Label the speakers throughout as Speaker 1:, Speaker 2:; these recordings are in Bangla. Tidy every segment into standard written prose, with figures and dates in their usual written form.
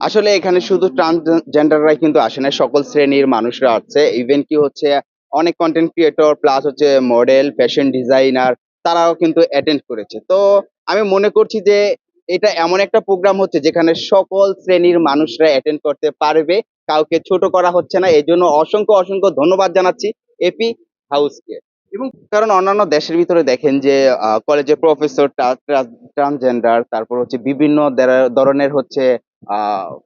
Speaker 1: আসলে এখানে শুধু ট্রান্সজেন্ডাররাই কিন্তু আসে না, সকল শ্রেণীর মানুষরা আছে। ইভেন কি হচ্ছে অনেক কনটেন্ট ক্রিয়েটর প্লাস হচ্ছে মডেল, ফ্যাশন ডিজাইনার তারাও কিন্তু অ্যাটেন্ড করেছে। তো আমি মনে করছি যে এটা এমন একটা প্রোগ্রাম হচ্ছে যেখানে সকল শ্রেণীর মানুষরা অ্যাটেন্ড করতে পারবে। কাউকে ছোট করা হচ্ছে না। এজন্য অসংখ্য, অসংখ্য ধন্যবাদ জানাচ্ছি এপি হাউসকে। এবং কারণ অন্যান্য দেশের ভিতরে দেখেন যে কলেজের প্রফেসর ট্রান্সজেন্ডার, তারপর হচ্ছে বিভিন্ন ধরনের হচ্ছে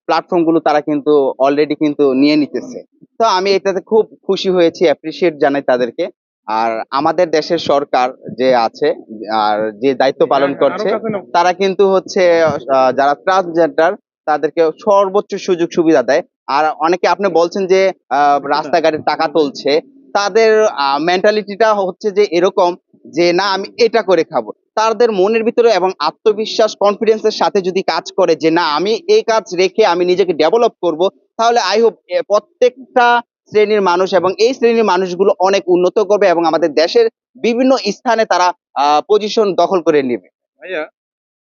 Speaker 1: প্ল্যাটফর্ম গুলো তারা কিন্তু অলরেডি কিন্তু নিয়ে নিতেছে। তো আমি এটাতে খুব খুশি হয়েছি, অ্যাপ্রিসিয়েট জানাই তাদেরকে। আর আমাদের দেশের সরকার যে আছে আর যে দায়িত্ব পালন
Speaker 2: হ্যাঁ, আরো
Speaker 1: করছে
Speaker 2: কাছে নাও।
Speaker 1: তারা কিন্তু হচ্ছে যারা ট্রান্সজেন্ডার তাদেরকে সর্বোচ্চ সুযোগ সুবিধা দেয়। আর অনেকে আপনি বলছেন যে রাস্তাঘাটে টাকা তুলছে, তাদের মেন্টালিটিটা হচ্ছে যে এরকম যে না আমি এটা করে খাবো। তাদের মনের ভিতরে এবং আত্মবিশ্বাস কনফিডেন্সের সাথে যদি কাজ করে যে না আমি এই কাজ রেখে আমি নিজেকে ডেভেলপ করব, তাহলে আই হোপ প্রত্যেকটা শ্রেণীর মানুষ এবং এই শ্রেণীর মানুষগুলো অনেক উন্নত করবে এবং আমাদের দেশের বিভিন্ন স্থানে তারা পজিশন দখল করে নেবে।
Speaker 2: ভাইয়া,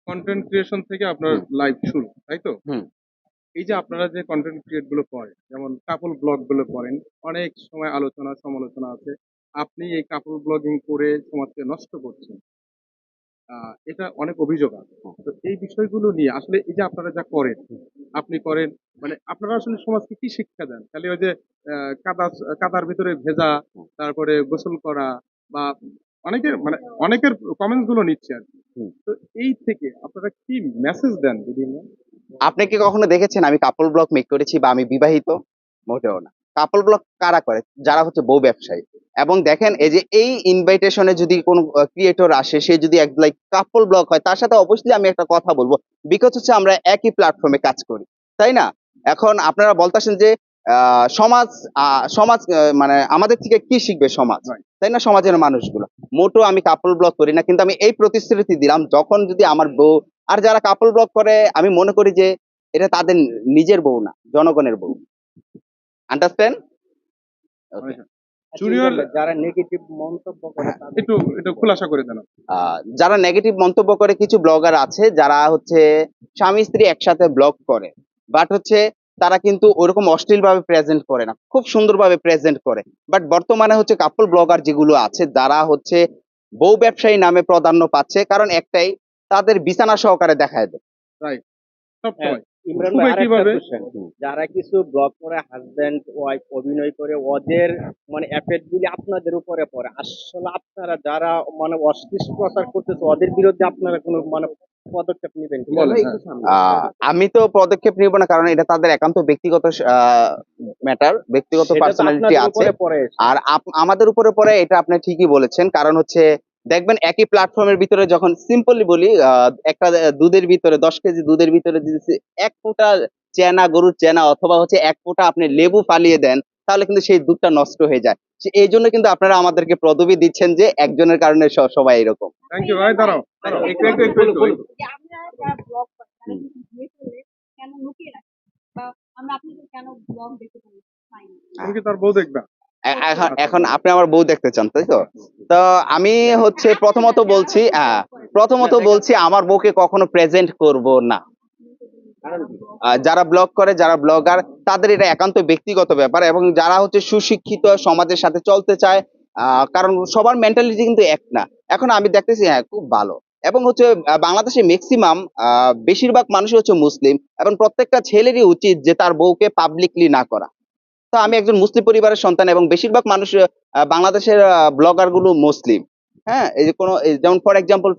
Speaker 2: কন্টেন্ট ক্রিয়েশন থেকে আপনার
Speaker 1: হুম।
Speaker 2: লাইফ শুরু, তাই তো?
Speaker 1: হুম।
Speaker 2: এই যে আপনারা যে কন্টেন্ট ক্রিয়েট গুলো করেন, যেমন কাপল ব্লগ গুলো করেন, অনেক সময় আলোচনা সমালোচনা আছে। আপনি এই কাপল ব্লগিং করে সমাজকে নষ্ট করছেন। এটা অনেক অভিযোগ আছে। তো এই বিষয়গুলো নিয়ে আসলে এই যে আপনারা যা করেন, আপনি করেন, মানে আপনারা আসলে সমাজকে কি শিক্ষা দেন? খালি ওই যে কাদা কাদার ভিতরে ভেজা, তারপরে গোসল করা, বা অনেকের কমেন্টস গুলো নিচ্ছে আর কি।
Speaker 1: হুম।
Speaker 2: তো এই থেকে আপনারা কি মেসেজ দেন বিভিন্ন?
Speaker 1: আপনি কি কখনো দেখেছেন আমি কাপল ব্লগ মেক করেছি বা আমি বিবাহিত? মোটেও না। কাপল ব্লগ কারা করে? যারা হচ্ছে বউ ব্যবসায়ী। এবং দেখেন এই যে এই ইনভাইটেশনে যদি কোনো ক্রিয়েটর আসে, সে যদি এক লাইক কাপল ব্লগ হয়, তার সাথে অবশ্যই আমি একটা কথা বলব। বিকজ হচ্ছে আমরা একই প্ল্যাটফর্মে কাজ করি। তাই না? এখন আপনারা বলতেছেন যে আ সমাজ সমাজ মানে আমাদের থেকে কি শিখবে সমাজ?
Speaker 2: রাইট।
Speaker 1: তাই না? সমাজের মানুষগুলো। মোটেও আমি কাপল ব্লগ করি না। কিন্তু আমি এই প্রতিশ্রুতি দিলাম যখন যদি আমার বউ আর যারা কাপল ব্লগ করে আমি মনে করি যে এটা তাদের নিজের বউ না, জনগণের বউ। আন্ডারস্ট্যান্ড? ওকে।
Speaker 2: জুনিয়র
Speaker 3: যারা নেগেটিভ মন্তব্য করে তাদের
Speaker 2: একটু একটু খোলাসা করে দেন।
Speaker 1: যারা নেগেটিভ মন্তব্য করে কিছু ব্লগার আছে যারা হচ্ছে স্বামী স্ত্রী একসাথে ব্লগ করে। বাট হচ্ছে তারা কিন্তু ওরকম অশ্লীল ভাবে প্রেজেন্ট করে না। খুব সুন্দরভাবে প্রেজেন্ট করে। বাট বর্তমানে হচ্ছে কাপল ব্লগার যেগুলো আছে যারা হচ্ছে বউ ব্যবসায়ী নামে প্রাধান্য পাচ্ছে কারণ একটাই তাদের বিছানা সহকারে দেখায় দেয়।
Speaker 2: রাইট। সব
Speaker 3: হ্যাঁ,
Speaker 2: সময়।
Speaker 3: ইমরান
Speaker 2: খুব
Speaker 3: ভাই আরেকটা
Speaker 2: একইভাবে
Speaker 3: কোশ্চেন, যারা কিছু ব্লগ করে হাজবেন্ড ওয়াইফ অভিনয় করে ওদের মানে এফেক্ট গুলি আপনাদের উপরে পড়ে, আসলে আপনারা যারা মানে অশ্লীল প্রচার করতেছে ওদের বিরুদ্ধে আপনারা কোনো মানে পদক্ষেপ নেবেন কি?
Speaker 2: বলেন,
Speaker 3: একটু
Speaker 2: হ্যাঁ।
Speaker 3: সামনে।
Speaker 1: আমি তো পদক্ষেপ নিব না কারণ এটা তাদের একান্ত ব্যক্তিগত ম্যাটার, ব্যক্তিগত
Speaker 3: সেটা তো
Speaker 1: পার্সোনালিটি
Speaker 3: আপনাদের
Speaker 1: আছে।
Speaker 3: উপরে পড়ে।
Speaker 1: আর আমাদের উপরে পড়ে এটা আপনি ঠিকই বলেছেন কারণ হচ্ছে দেখবেন একই প্ল্যাটফর্মের ভিতরে যখন সিম্পলি বলি একটা দুধের ভিতরে 10 কেজি দুধের ভিতরে যদি এক ফোঁটা চেনা গরুর চেনা অথবা হচ্ছে এক ফোঁটা আপনি লেবু ফালিয়ে দেন তাহলে কিন্তু সেই দুধটা নষ্ট হয়ে যায়। এই জন্য কিন্তু আপনারা আমাদেরকে পদবি দিচ্ছেন যে একজনের কারণে সবাই এরকম।
Speaker 2: থ্যাংক ইউ ভাই, দাঁড়াও দাঁড়াও, একটু একটু একটু একটু একটু।
Speaker 4: যে আপনারা যারা ব্লগ করেন তারা কিন্তু বিয়ে করলে কেন লুকিয়ে রাখেন বা আমরা আপনাদের কেন ব্লগ দেখতে পাই না?
Speaker 2: তুমি কি তার বউ দেখবা?
Speaker 1: এখন এখন আপনি আমার বউ দেখতে চান তাই তো? তো আমি হচ্ছে প্রথমত বলছি আমার বউকে কখনো প্রেজেন্ট করব না।
Speaker 3: কারণ কি?
Speaker 1: যারা ব্লগ করে যারা ব্লগার তাদের এটা একান্ত ব্যক্তিগত ব্যাপার এবং যারা হচ্ছে সুশিক্ষিত সমাজের সাথে চলতে চায় কারণ সবার মেন্টালিটি কিন্তু এক না। এখন আমি দেখতেছি হ্যাঁ খুব ভালো এবং হচ্ছে বাংলাদেশে ম্যাক্সিমাম বেশিরভাগ মানুষই হচ্ছে মুসলিম এবং প্রত্যেকটা ছেলেরই উচিত যে তার বউকে পাবলিকলি না করা। তো আমি একজন মুসলিম পরিবারের সন্তান এবং বেশিরভাগ মানুষ বাংলাদেশের ব্লগার গুলো মুসলিম। হ্যাঁ, এই যে কোনো যেমন ফর এক্সাম্পল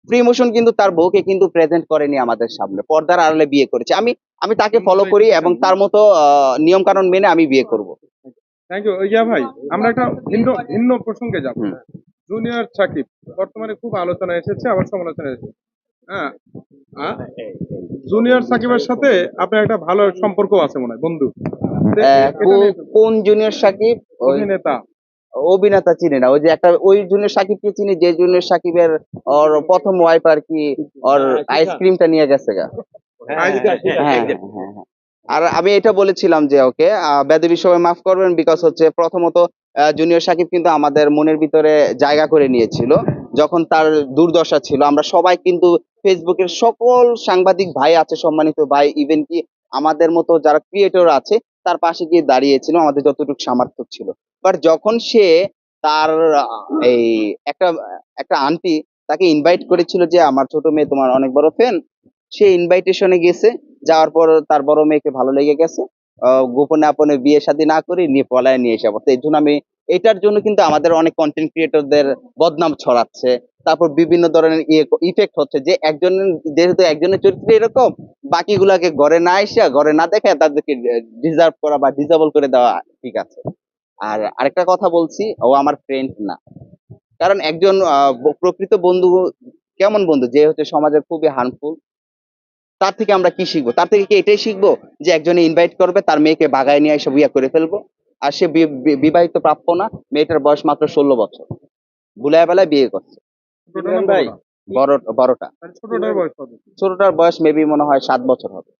Speaker 1: ফ্রি মোশন কিন্তু তার বউকে কিন্তু প্রেজেন্ট করেনি আমাদের সামনে, পর্দার আড়ালে বিয়ে করেছে। আমি আমি তাকে ফলো করি এবং তার মতো নিয়ম কানুন মেনে আমি বিয়ে করব।
Speaker 2: Thank you. ইয়া ভাই, আমরা একটা ভিন্ন ভিন্ন প্রসঙ্গে যাব।
Speaker 1: হুম।
Speaker 2: জুনিয়র সাকিব বর্তমানে খুব আলোচনা এসেছে, আবার সমালোচনা এসেছে। হ্যাঁ, জুনিয়র সাকিবের সাথে আপনার একটা ভালো সম্পর্ক আছে মনে হয়, বন্ধু। এটা নিয়ে
Speaker 1: কোন জুনিয়র সাকিব? ওই
Speaker 2: অভিনেতা।
Speaker 1: অভিনেতা চিনি না। ওই যে একটা ওই জুনিয়র সাকিবকে চিনি যে জুনিয়র সাকিবের ওর প্রথম ওয়াইফ আর কি ওর আইসক্রিমটা নিয়ে গেছে গা। হ্যাঁ, হ্যাঁ, হ্যাঁ, হ্যাঁ। আর আমি এটা বলেছিলাম যে ওকে বেদবি সবাই মাফ করবেন বিকজ হচ্ছে প্রথমত জুনিয়র সাকিব কিন্তু আমাদের মনের ভিতরে জায়গা করে নিয়েছিল যখন তার দুর্দশা ছিল, আমরা সবাই কিন্তু ফেসবুকের সকল সাংবাদিক ভাই আছে, সম্মানিত ভাই, ইভেন কি আমাদের মতো যারা ক্রিয়েটর আছে তার পাশে গিয়ে দাঁড়িয়েছিল আমাদের যতটুকু সামর্থ্য ছিল। বাট যখন সে তার এই একটা একটা আন্টি তাকে ইনভাইট করেছিল যে আমার ছোট মেয়ে তোমার অনেক বড় ফ্যান, সে ইনভাইটেশনে গেছে, যাওয়ার পর তার বড় মেয়েকে ভালো লেগে গেছে, গোপনে আপনে বিয়ে শাদী না করে নিয়ে পলায় নিয়ে এসে পড়ছে। এই জন্য আমি এটার জন্য কিন্তু আমাদের অনেক কন্টেন্ট ক্রিয়েটরদের বদনাম ছড়াচ্ছে, তারপর বিভিন্ন ধরনের ইফেক্ট হচ্ছে যে একজনের, যেহেতু একজনের চরিত্র এরকম, বাকিগুলাকে ঘরে না এসে ঘরে না দেখে তাদেরকে ডিজার্ভ করা বা ডিসেবল করে দেওয়া ঠিক আছে। আর আরেকটা কথা বলছি, ও আমার ফ্রেন্ড না। কারণ একজন প্রকৃত বন্ধু কেমন বন্ধু, যে হচ্ছে সমাজে খুবই হার্মফুল, তার থেকে আমরা কি শিখবো? তার থেকে কি এটাই শিখবো যে একজনে ইনভাইট করবে, তার মেয়েকে বাগায় নিয়ে এসে বিয়ে করে ফেলবো? আর সে বিবাহিত প্রাপ্য না, মেয়েটার বয়স মাত্র 16 বছর, বুলায় বেলায় বিয়ে করছে।
Speaker 2: ছোটটা না
Speaker 3: ইমরান ভাই,
Speaker 2: বড়টা?
Speaker 1: বড়টা।
Speaker 2: তাহলে ছোটটার বয়স কত?
Speaker 1: ছোটটার বয়স মেবি মনে হয় 7 বছর হবে।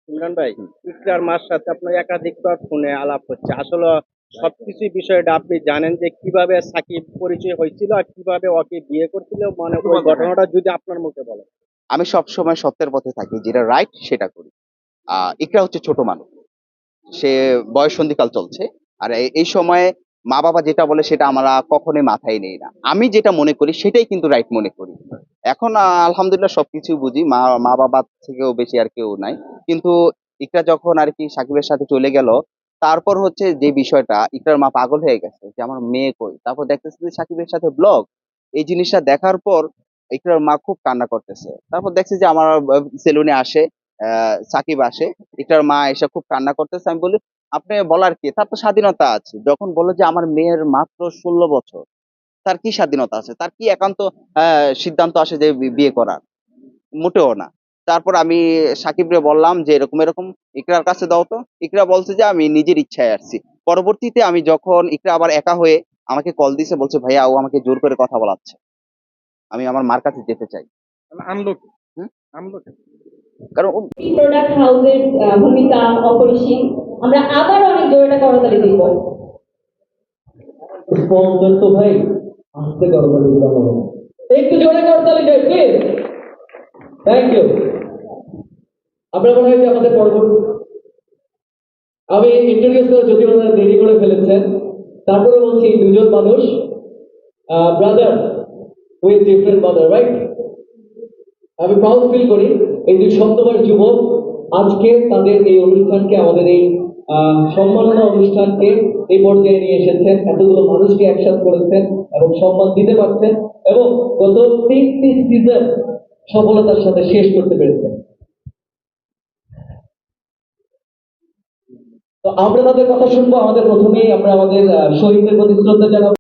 Speaker 3: ইমরান ভাই, ইকরার মার সাথে আপনার একাধিকবার ফোনে আলাপ হচ্ছে। আসলে সবকিছু বিষয়টা আপনি জানেন যে কিভাবে সাকিব পরিচয় হয়েছিল আর কিভাবে ওকে বিয়ে করছিল, মানে ওই ঘটনাটা যদি আপনার মুখে বলেন।
Speaker 1: আমি সবসময় সত্যের পথে থাকি, যেটা রাইট সেটা করি। ইকরা হচ্ছে ছোট মানুষ, সে বয়ঃসন্ধিকাল চলছে। আর এই সময়ে মা বাবা যেটা বলে সেটা আমরা কখনোই মাথায় নেই না, আমি যেটা মনে করি সেটাই কিন্তু রাইট মনে করি। এখন আলহামদুলিল্লাহ সবকিছু বুঝি, মা মা বাবার থেকেও বেশি আর কেউ নাই। কিন্তু ইকরা যখন আর কি সাকিবের সাথে চলে গেল, তারপর হচ্ছে যে বিষয়টা, ইকরার মা পাগল হয়ে গেছে যে আমার মেয়ে কই। তারপর দেখতেছে যে সাকিবের সাথে ব্লগ, এই জিনিসটা দেখার পর ইকরার মা খুব কান্না করতেছে। তারপর দেখছি যে আমার সেলুনে আসে, সাকিব আসে, ইকরার মা এসে খুব কান্না করতেছে। আমি বলি আপনি বলার কি, তার তো স্বাধীনতা আছে। যখন বললো যে আমার মেয়ের মাত্র 16 বছর, তার কি স্বাধীনতা আছে, তার কি একান্ত সিদ্ধান্ত আসে যে বিয়ে করার? মোটেও না। তারপর আমি সাকিবরে বললাম যে এরকম এরকম, ইকরার কাছে দাও তো। ইকরা বলছে যে আমি নিজের ইচ্ছায় আসছি। পরবর্তীতে আমি যখন ইকরা আবার একা হয়ে আমাকে কল দিছে, বলছে ভাইয়া ও আমাকে জোর করে কথা বলাচ্ছে, আমি আমার মার কাছে যেতে চাই।
Speaker 2: তাহলে আনলো কি?
Speaker 1: হুম?
Speaker 2: আনলো কি?
Speaker 1: কারণ
Speaker 4: প্রোডাক্ট হাউসের ভূমিকা অপরিসীম। আমরা আবার অনেক জোরে একটা করতালি দিব।
Speaker 5: স্পন্সর তো ভাই আসতে করতালি দিতে হবে, একটু জোরে করতালি দেন প্লিজ। Thank you. আমরা মনে হয় যে আমাদের পরবর্তী, আমি ইন্ট্রোডিউস করে যদি ওনারা দেরি করে ফেলেছেন, তারপরে বলছি দুজন মানুষ, brother with different mother, right? আমি প্রাউড ফিল করি এই দুই শব্দবার যুবক আজকে তাদের এই অনুষ্ঠানকে, আমাদের এই সম্মাননা অনুষ্ঠানকে এই পর্যায়ে নিয়ে এসেছেন, এতগুলো মানুষকে একসাথে করেছেন এবং সম্মান দিতে পারছেন, এবং গত 3টি সিজন সফলতার সাথে শেষ করতে পেরেছেন। তো আমরা তাদের কথা শুনবো। আমাদের প্রথমেই আমরা আমাদের শহীদদের প্রতি শ্রদ্ধা জানাবো।